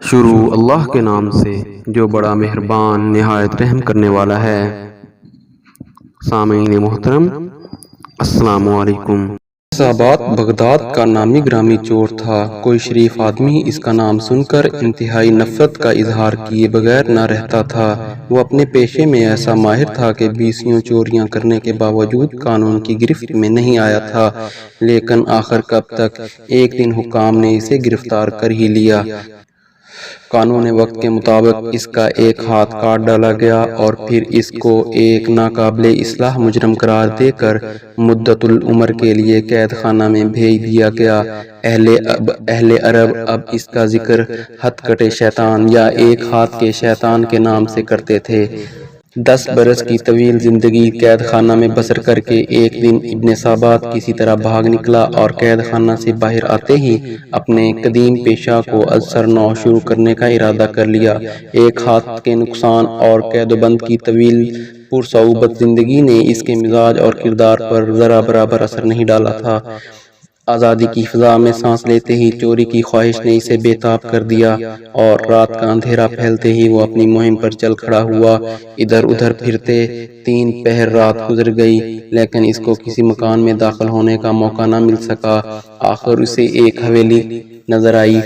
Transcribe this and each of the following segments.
شروع اللہ کے نام سے جو بڑا مہربان نہایت رحم کرنے والا ہے۔ سامعین محترم، السلام علیکم۔ آباد بغداد کا نامی گرامی چور تھا۔ کوئی شریف آدمی اس کا نام سن کر انتہائی نفرت کا اظہار کیے بغیر نہ رہتا تھا۔ وہ اپنے پیشے میں ایسا ماہر تھا کہ 20 چوریاں کرنے کے باوجود قانون کی گرفت میں نہیں آیا تھا، لیکن آخر کب تک ایک دن حکام نے اسے گرفتار کر ہی لیا۔ قانون وقت کے مطابق اس کا ایک ہاتھ کاٹ ڈالا گیا اور پھر اس کو ایک ناقابل اصلاح مجرم قرار دے کر مدت العمر کے لیے قید خانہ میں بھیج دیا گیا۔ اہل عرب اب اس کا ذکر ہتھکٹے شیطان یا ایک ہاتھ کے شیطان کے نام سے کرتے تھے۔ 10 برس کی طویل زندگی قید خانہ میں بسر کر کے ایک دن ابن سابات کسی طرح بھاگ نکلا اور قید خانہ سے باہر آتے ہی اپنے قدیم پیشہ کو از سر نو شروع کرنے کا ارادہ کر لیا۔ ایک ہاتھ کے نقصان اور قید و بند کی طویل پرصعوبت زندگی نے اس کے مزاج اور کردار پر ذرا برابر اثر نہیں ڈالا تھا۔ آزادی کی فضا میں سانس لیتے ہی چوری کی خواہش نے اسے بے تاب کر دیا اور رات کا اندھیرا پھیلتے ہی وہ اپنی مہم پر چل کھڑا ہوا۔ ادھر ادھر پھرتے 3 پہر رات گزر گئی، لیکن اس کو کسی مکان میں داخل ہونے کا موقع نہ مل سکا۔ آخر اسے ایک حویلی نظر آئی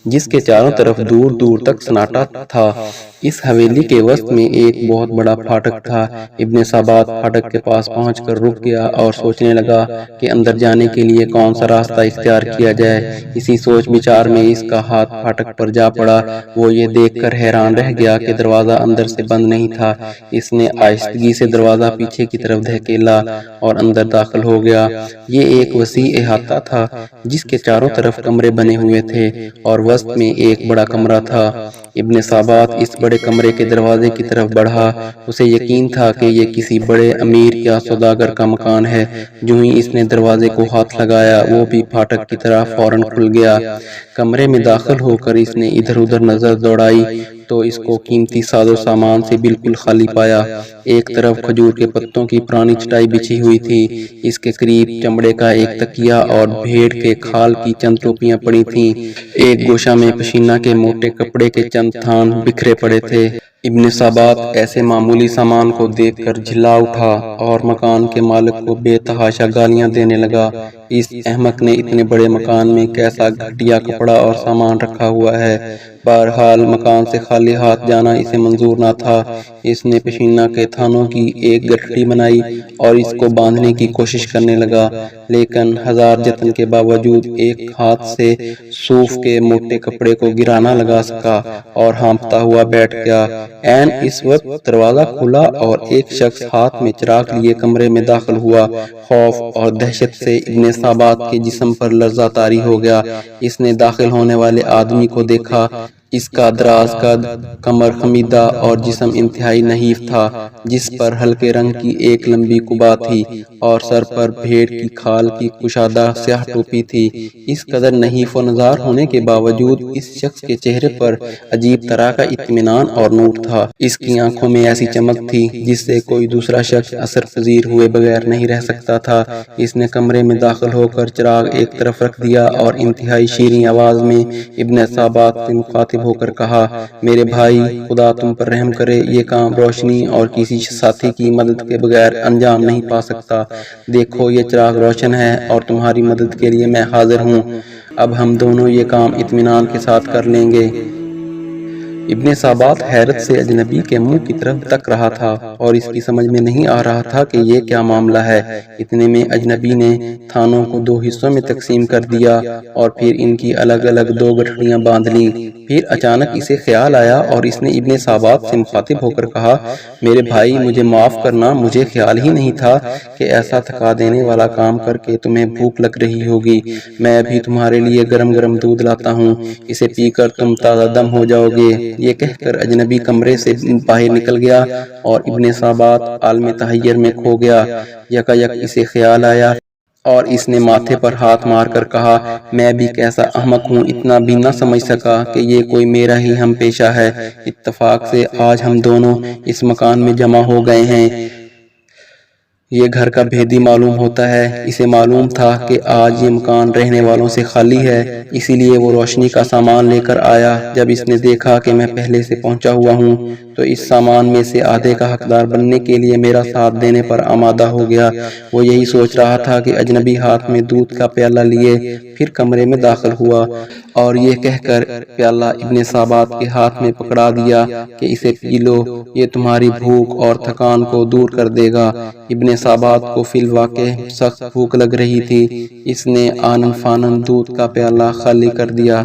جس کے چاروں طرف دور دور تک سناٹا تھا۔ اس حویلی کے وسط میں ایک بہت بڑا پھاٹک تھا۔ ابن سابات پھاٹک کے پاس پہنچ کر رک گیا اور سوچنے لگا کہ اندر جانے کے لیے کون سا راستہ اختیار کیا جائے۔ اسی سوچ بچار میں اس کا ہاتھ پھاٹک پر جا پڑا۔ وہ یہ دیکھ کر حیران رہ گیا کہ دروازہ اندر سے بند نہیں تھا۔ اس نے آہستگی سے دروازہ پیچھے کی طرف دھکیلا اور اندر داخل ہو گیا۔ یہ ایک وسیع احاطہ تھا جس کے چاروں طرف کمرے بنے ہوئے تھے اور وسط میں ایک بڑا کمرہ تھا۔ ابن سابات اس بڑے کمرے کے دروازے کی طرف بڑھا۔ اسے یقین تھا کہ یہ کسی بڑے امیر یا سوداگر کا مکان ہے۔ جو ہی اس نے دروازے کو ہاتھ لگایا وہ بھی پھاٹک کی طرح فوراً کھل گیا۔ کمرے میں داخل ہو کر اس نے ادھر ادھر نظر دوڑائی تو اس کو قیمتی ساز و سامان سے بالکل خالی پایا۔ ایک طرف کھجور کے پتوں کی پرانی چٹائی بچھی ہوئی تھی، اس کے قریب چمڑے کا ایک تکیہ اور بھیڑ کے کھال کی چند ٹوپیاں پڑی تھیں۔ ایک گوشہ میں پشینہ کے موٹے کپڑے کے چند تھان بکھرے پڑے تھے۔ ابن سابات ایسے معمولی سامان کو دیکھ کر جھلا اٹھا اور مکان کے مالک کو بے تحاشا گالیاں دینے لگا۔ اس احمق نے اتنے بڑے مکان میں کیسا گھٹیا کپڑا اور سامان رکھا ہوا ہے۔ بہرحال مکان سے خالی ہاتھ جانا اسے منظور نہ تھا۔ اس نے پشینہ کے تھانوں کی ایک گٹھڑی بنائی اور اس کو باندھنے کی کوشش کرنے لگا، لیکن ہزار جتن کے باوجود ایک ہاتھ سے صوف کے موٹے کپڑے کو گرا نہ لگا سکا اور ہانپتا ہوا بیٹھ گیا۔ عین اس وقت دروازہ کھلا اور ایک شخص ہاتھ میں چراغ لیے کمرے میں داخل ہوا۔ خوف اور دہشت سے ابن سابات کے جسم پر لرزہ طاری ہو گیا۔ اس نے داخل ہونے والے آدمی کو دیکھا۔ اس کا دراز قد، کمر خمیدہ اور جسم انتہائی نحیف تھا، جس پر ہلکے رنگ کی ایک لمبی قبا تھی اور سر پر بھیڑ کی کھال کی کشادہ سیاہ ٹوپی تھی۔ اس قدر نحیف و نزار ہونے کے باوجود اس شخص کے چہرے پر عجیب طرح کا اطمینان اور نور تھا۔ اس کی آنکھوں میں ایسی چمک تھی جس سے کوئی دوسرا شخص اثر پذیر ہوئے بغیر نہیں رہ سکتا تھا۔ اس نے کمرے میں داخل ہو کر چراغ ایک طرف رکھ دیا اور انتہائی شیریں آواز میں ابن سابات سے مخاطب ہو کر کہا، میرے بھائی، خدا تم پر رحم کرے، یہ کام روشنی اور کسی ساتھی کی مدد کے بغیر انجام نہیں پا سکتا۔ دیکھو یہ چراغ روشن ہے اور تمہاری مدد کے لیے میں حاضر ہوں۔ اب ہم دونوں یہ کام اطمینان کے ساتھ کر لیں گے۔ ابن سابات حیرت سے اجنبی کے منہ کی طرف تک رہا تھا اور اس کی سمجھ میں نہیں آ رہا تھا کہ یہ کیا معاملہ ہے۔ اتنے میں اجنبی نے تھانوں کو 2 حصوں میں تقسیم کر دیا اور پھر ان کی الگ الگ 2 گٹھڑیاں باندھ لیں۔ پھر اچانک اسے خیال آیا اور اس نے ابن سابات سے مخاطب ہو کر کہا، میرے بھائی، مجھے معاف کرنا، مجھے خیال ہی نہیں تھا کہ ایسا تھکا دینے والا کام کر کے تمہیں بھوک لگ رہی ہوگی۔ میں ابھی تمہارے لیے گرم گرم دودھ لاتا ہوں، اسے پی کر تم تازہ دم ہو جاؤ گے۔ یہ کہہ کر اجنبی کمرے سے باہر نکل گیا اور ابن سابات عالم تحیر میں کھو گیا۔ یکایک اسے خیال آیا اور اس نے ماتھے پر ہاتھ مار کر کہا، میں بھی کیسا احمق ہوں، اتنا بھی نہ سمجھ سکا کہ یہ کوئی میرا ہی ہم پیشہ ہے۔ اتفاق سے آج ہم دونوں اس مکان میں جمع ہو گئے ہیں۔ یہ گھر کا بھیدی معلوم ہوتا ہے۔ اسے معلوم تھا کہ آج یہ مکان رہنے والوں سے خالی ہے، اسی لیے وہ روشنی کا سامان لے کر آیا۔ جب اس نے دیکھا کہ میں پہلے سے پہنچا ہوا ہوں تو اس سامان میں سے آدھے کا حقدار بننے کے لیے میرا ساتھ دینے پر آمادہ ہو گیا۔ وہ یہی سوچ رہا تھا کہ اجنبی ہاتھ میں دودھ کا پیالہ لیے پھر کمرے میں داخل ہوا اور یہ کہہ کر پیالہ ابن سابات کے ہاتھ میں پکڑا دیا کہ اسے پی لو، یہ تمہاری بھوک اور تھکان کو دور کر دے گا۔ ابن سابات کو فی الواقع سخت بھوک لگ رہی تھی۔ اس نے آنن فانن دودھ کا پیالہ خالی کر دیا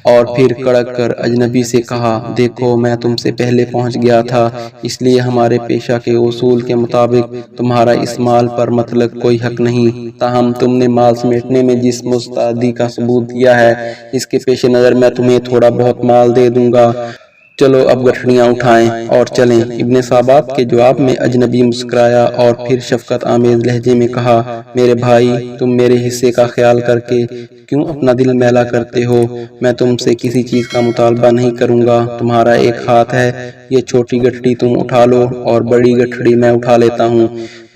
اور پھر کڑک کر اجنبی سے کہا، دیکھو میں تم سے پہلے پہنچ گیا تھا، اس لیے ہمارے پیشہ کے اصول کے مطابق تمہارا اس مال پر مطلق کوئی حق نہیں، تاہم تم نے مال سمیٹنے میں جس مستعدی کا ثبوت دیا ہے اس کے پیش نظر میں تمہیں تھوڑا بہت مال دے دوں گا۔ چلو اب گٹھڑیاں اٹھائیں اور چلیں۔ ابن سابات کے جواب میں اجنبی مسکرایا اور پھر شفقت آمیز لہجے میں کہا، میرے بھائی تم میرے حصے کا خیال کر کے کیوں اپنا دل میلا کرتے ہو؟ میں تم سے کسی چیز کا مطالبہ نہیں کروں گا، تمہارا ایک ہاتھ ہے، یہ چھوٹی گٹھڑی تم اٹھا لو اور بڑی گٹھڑی میں اٹھا لیتا ہوں،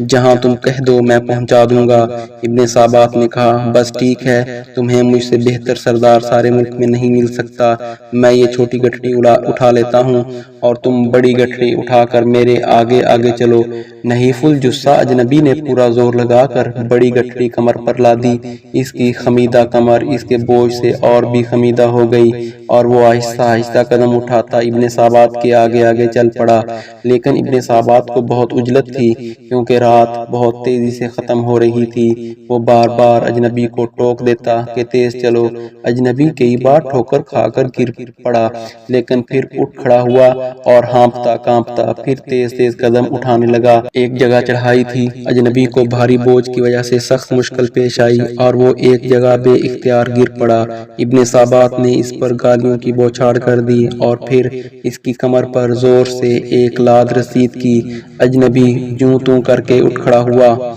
جہاں تم کہہ دو میں پہنچا دوں گا۔ ابن سابات نے کہا، بس ٹھیک ہے، تمہیں مجھ سے بہتر سردار سارے ملک میں نہیں مل سکتا، میں یہ چھوٹی گٹھڑی اٹھا لیتا ہوں اور تم بڑی گٹھڑی اٹھا کر میرے آگے آگے چلو۔ نحیف الجثہ اجنبی نے پورا زور لگا کر بڑی گٹھڑی کمر پر لا دی۔ اس کی خمیدہ کمر اس کے بوجھ سے اور بھی خمیدہ ہو گئی اور وہ آہستہ آہستہ قدم اٹھاتا ابن سابات کے آگے آگے چل پڑا، لیکن ابن سابات کو بہت عجلت تھی کیونکہ رات بہت تیزی سے ختم ہو رہی تھی۔ وہ بار بار اجنبی کو ٹوک دیتا کہ تیز چلو۔ اجنبی کئی بار ٹھوکر کھا کر گر پڑا، لیکن پھر اٹھ کھڑا ہوا اور ہانپتا کانپتا پھر تیز تیز قدم اٹھانے لگا۔ ایک جگہ چڑھائی تھی، اجنبی کو بھاری بوجھ کی وجہ سے سخت مشکل پیش آئی اور وہ ایک جگہ بے اختیار گر پڑا۔ ابن سابات نے اس پر گالیوں کی بوچھاڑ کر دی اور پھر اس کی کمر پر زور سے ایک لاد رسید کی۔ اجنبی جوں توں کر کے اٹھ کھڑا ہوا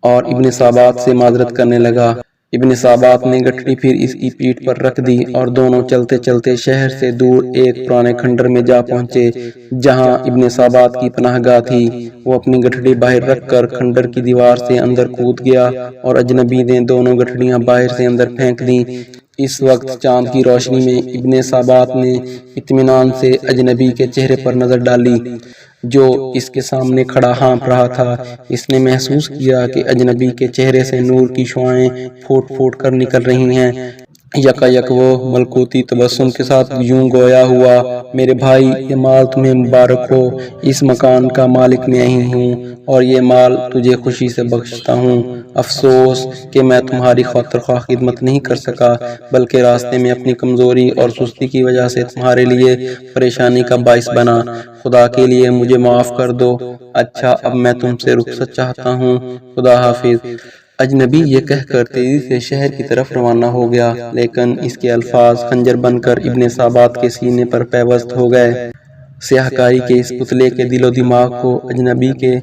اور ابن سابات سے معذرت کرنے لگا۔ ابن سابات نے گٹھڑی پھر اس کی پیٹھ پر رکھ دی اور دونوں چلتے چلتے شہر سے دور ایک پرانے کھنڈر میں جا پہنچے جہاں ابن سابات کی پناہ گاہ تھی۔ وہ اپنی گٹھڑی باہر رکھ کر کھنڈر کی دیوار سے اندر کود گیا اور اجنبی نے دونوں گٹھڑیاں باہر سے اندر پھینک دیں۔ اس وقت چاند کی روشنی میں ابن سابات نے اطمینان سے اجنبی کے چہرے پر نظر ڈالی جو اس کے سامنے کھڑا ہانپ رہا تھا۔ اس نے محسوس کیا کہ اجنبی کے چہرے سے نور کی شعاعیں پھوٹ پھوٹ کر نکل رہی ہیں۔ یکا یک وہ ملکوتی تبسم کے ساتھ یوں گویا ہوا، میرے بھائی یہ مال تمہیں مبارک ہو، اس مکان کا مالک میں ہی ہوں اور یہ مال تجھے خوشی سے بخشتا ہوں۔ افسوس کہ میں تمہاری خاطر خواہ خدمت نہیں کر سکا بلکہ راستے میں اپنی کمزوری اور سستی کی وجہ سے تمہارے لیے پریشانی کا باعث بنا، خدا کے لیے مجھے معاف کر دو۔ اچھا اب میں تم سے رخصت چاہتا ہوں، خدا حافظ۔ اجنبی یہ کہہ کر تیزی سے شہر کی طرف روانہ ہو گیا، لیکن اس کے الفاظ خنجر بن کر ابن سابات کے سینے پر پیوست ہو گئے۔ سیاہ کاری کے اس پتلے کے دل و دماغ کو اجنبی کے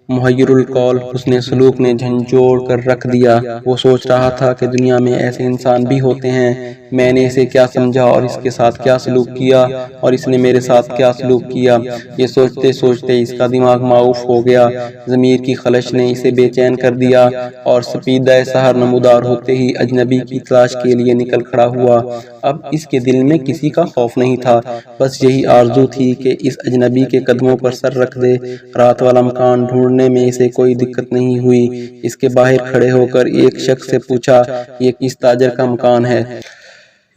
محیر القول حسن سلوک نے جھنجھوڑ کر رکھ دیا۔ وہ سوچ رہا تھا کہ دنیا میں ایسے انسان بھی ہوتے ہیں، میں نے اسے کیا سمجھا اور اس کے ساتھ کیا سلوک کیا اور اس نے میرے ساتھ کیا سلوک کیا۔ یہ سوچتے سوچتے اس کا دماغ معاف ہو گیا، ضمیر کی خلش نے اسے بے چین کر دیا اور سپیدہ سحر نمودار ہوتے ہی اجنبی کی تلاش کے لیے نکل کھڑا ہوا۔ اب اس کے دل میں کسی کا خوف نہیں تھا، بس یہی آرزو تھی کہ اس اجنبی کے قدموں پر سر رکھ دے۔ رات والا مکان ڈھونڈنے میں اسے کوئی دقت نہیں ہوئی۔ اس کے باہر کھڑے ہو کر ایک شخص سے پوچھا، یہ کس تاجر کا مکان ہے؟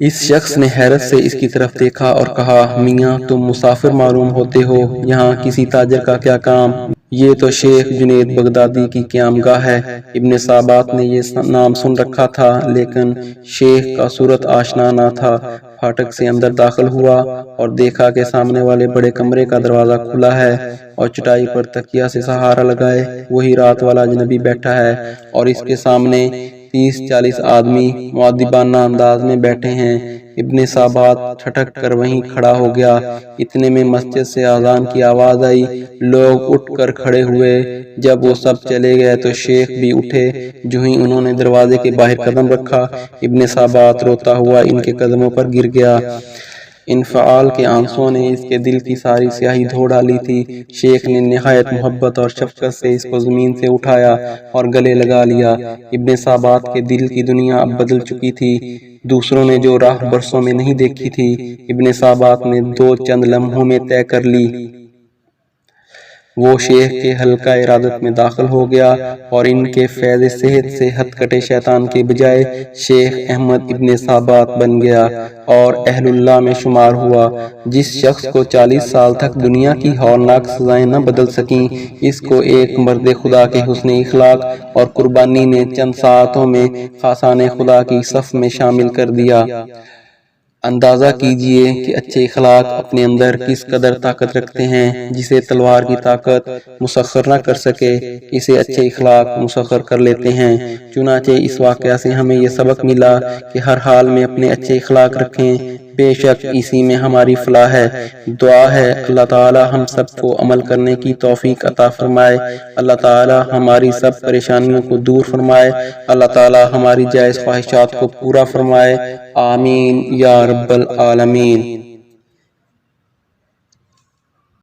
اس شخص نے حیرت سے اس کی طرف دیکھا اور کہا، میاں تم مسافر معلوم ہوتے ہو، یہاں کسی تاجر کا کیا کام؟ یہ تو شیخ جنید بغدادی کی قیام گاہ ہے۔ ابن سابات نے یہ نام سن رکھا تھا لیکن شیخ کا صورت آشنا نہ تھا۔ پھاٹک سے اندر داخل ہوا اور دیکھا کہ سامنے والے بڑے کمرے کا دروازہ کھلا ہے اور چٹائی پر تکیہ سے سہارا لگائے وہی رات والا اجنبی بیٹھا ہے اور اس کے سامنے 30-40 آدمی مؤدبانہ انداز میں بیٹھے ہیں۔ ابن سابات ٹھٹک کر وہیں کھڑا ہو گیا۔ اتنے میں مسجد سے اذان کی آواز آئی، لوگ اٹھ کر کھڑے ہوئے۔ جب وہ سب چلے گئے تو شیخ بھی اٹھے۔ جو ہی انہوں نے دروازے کے باہر قدم رکھا، ابن سابات روتا ہوا ان کے قدموں پر گر گیا۔ انفعال کے آنسوں نے اس کے دل کی ساری سیاہی دھو ڈالی تھی۔ شیخ نے نہایت محبت اور شفقت سے اس کو زمین سے اٹھایا اور گلے لگا لیا۔ ابن سابات کے دل کی دنیا اب بدل چکی تھی۔ دوسروں نے جو راہ برسوں میں نہیں دیکھی تھی، ابن سابات نے دو چند لمحوں میں طے کر لی۔ وہ شیخ کے حلقہ ارادت میں داخل ہو گیا اور ان کے فیض صحت سے ہتھ کٹے شیطان کے بجائے شیخ احمد ابن سابات بن گیا اور اہل اللہ میں شمار ہوا۔ جس شخص کو 40 سال تک دنیا کی ہولناک سزائیں نہ بدل سکیں، اس کو ایک مرد خدا کے حسن اخلاق اور قربانی نے چند ساعتوں میں خاصان خدا کی صف میں شامل کر دیا۔ اندازہ کیجئے کہ اچھے اخلاق اپنے اندر کس قدر طاقت رکھتے ہیں۔ جسے تلوار کی طاقت مسخر نہ کر سکے، اسے اچھے اخلاق مسخر کر لیتے ہیں۔ چنانچہ اس واقعہ سے ہمیں یہ سبق ملا کہ ہر حال میں اپنے اچھے اخلاق رکھیں، بے شک اسی میں ہماری فلاح ہے۔ دعا ہے اللہ تعالی ہم سب کو عمل کرنے کی توفیق عطا فرمائے۔ اللہ تعالی ہماری سب پریشانیوں کو دور فرمائے۔ اللہ تعالی ہماری جائز خواہشات کو پورا فرمائے۔ آمین یا رب العالمین۔